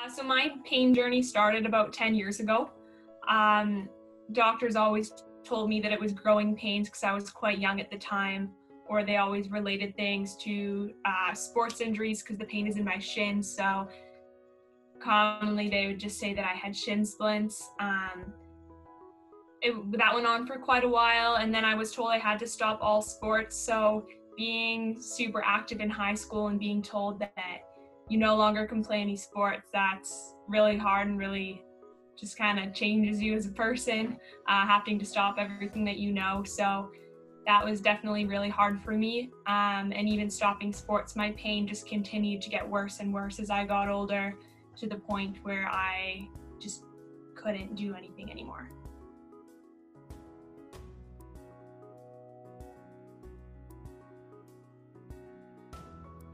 So my pain journey started about 10 years ago. Doctors always told me that it was growing pains because I was quite young at the time, or they always related things to sports injuries because the pain is in my shin. So commonly they would just say that I had shin splints. That went on for quite a while, and then I was told I had to stop all sports. So being super active in high school and being told that you no longer can play any sports, that's really hard and really just kind of changes you as a person, having to stop everything that you know. So that was definitely really hard for me. And even stopping sports, my pain just continued to get worse and worse as I got older, to the point where I just couldn't do anything anymore.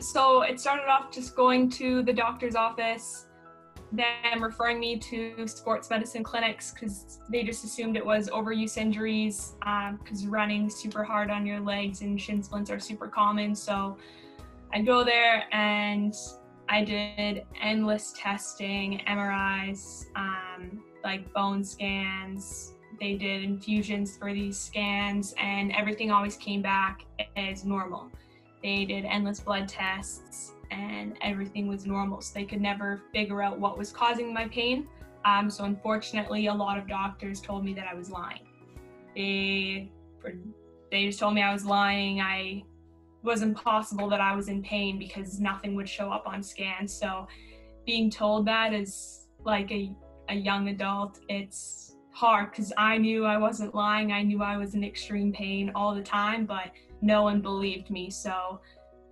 So it started off just going to the doctor's office, them referring me to sports medicine clinics because they just assumed it was overuse injuries, because running super hard on your legs and shin splints are super common. So I go there and I did endless testing, MRIs, like bone scans. They did infusions for these scans, and everything always came back as normal. They did endless blood tests and everything was normal, so they could never figure out what was causing my pain. So unfortunately, a lot of doctors told me that I was lying. They just told me I was lying. It wasn't possible that I was in pain because nothing would show up on scans. So being told that as like a young adult, it's hard because I knew I wasn't lying. I knew I was in extreme pain all the time, but no one believed me. So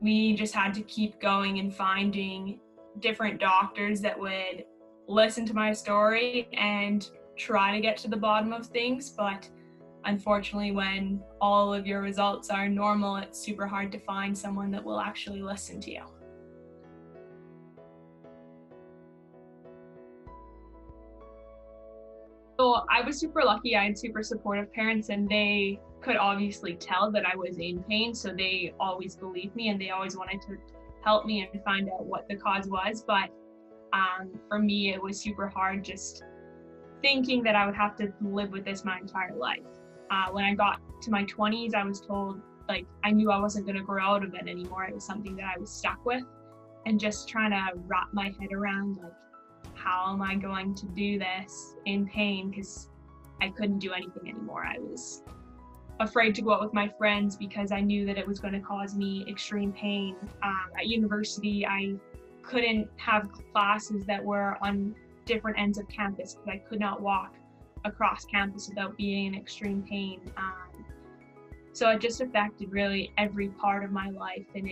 we just had to keep going and finding different doctors that would listen to my story and try to get to the bottom of things. But unfortunately, when all of your results are normal, it's super hard to find someone that will actually listen to you. So I was super lucky. I had super supportive parents, and they could obviously tell that I was in pain. So they always believed me and they always wanted to help me and find out what the cause was. But for me, it was super hard just thinking that I would have to live with this my entire life. When I got to my 20s, I was told, like, I knew I wasn't going to grow out of it anymore. It was something that I was stuck with, and just trying to wrap my head around, like, how am I going to do this in pain? Because I couldn't do anything anymore. I was afraid to go out with my friends because I knew that it was going to cause me extreme pain. At university, I couldn't have classes that were on different ends of campus because I could not walk across campus without being in extreme pain. So it just affected really every part of my life, and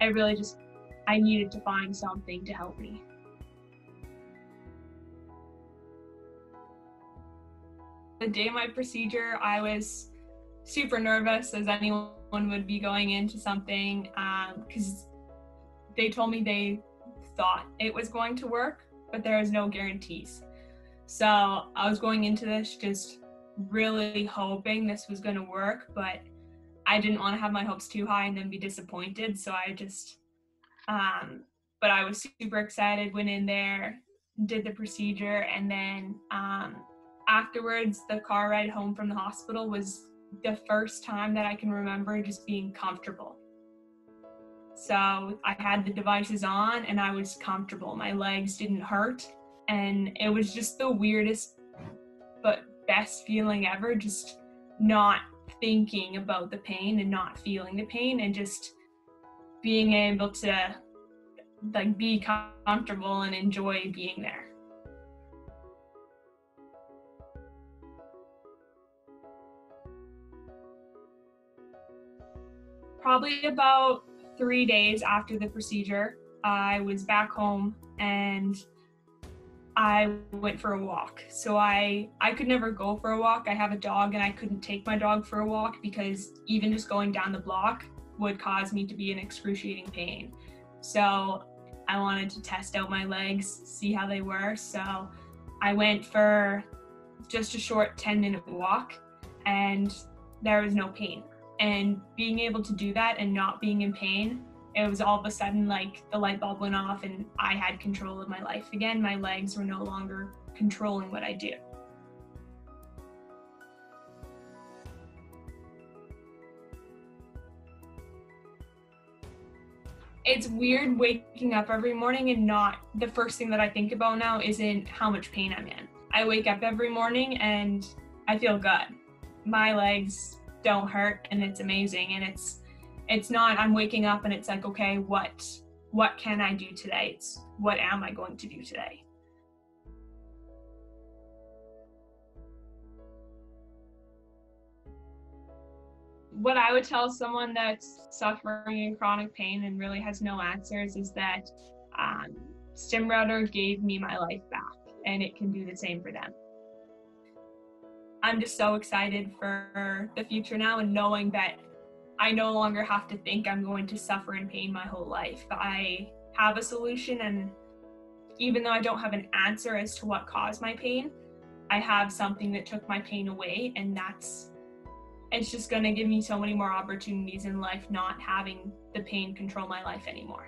I needed to find something to help me. The day of my procedure, I was super nervous, as anyone would be going into something, because they told me they thought it was going to work, but there was no guarantees. So I was going into this just really hoping this was going to work, but I didn't want to have my hopes too high and then be disappointed. So but I was super excited, went in there, did the procedure, and then afterwards, the car ride home from the hospital was the first time that I can remember just being comfortable. So I had the devices on and I was comfortable. My legs didn't hurt, and it was just the weirdest but best feeling ever, just not thinking about the pain and not feeling the pain, and just being able to like be comfortable and enjoy being there. Probably about 3 days after the procedure, I was back home and I went for a walk. So I could never go for a walk. I have a dog and I couldn't take my dog for a walk because even just going down the block would cause me to be in excruciating pain. So I wanted to test out my legs, see how they were. So I went for just a short 10-minute walk and there was no pain. And being able to do that and not being in pain, it was all of a sudden like the light bulb went off and I had control of my life again. My legs were no longer controlling what I do. It's weird waking up every morning and not, the first thing that I think about now isn't how much pain I'm in. I wake up every morning and I feel good. My legs don't hurt and it's amazing. And it's not, I'm waking up and it's like, okay, what can I do today? It's what am I going to do today? What I would tell someone that's suffering in chronic pain and really has no answers is that StimRouter gave me my life back, and it can do the same for them. I'm just so excited for the future now, and knowing that I no longer have to think I'm going to suffer in pain my whole life. I have a solution, and even though I don't have an answer as to what caused my pain, I have something that took my pain away, and it's just going to give me so many more opportunities in life, not having the pain control my life anymore.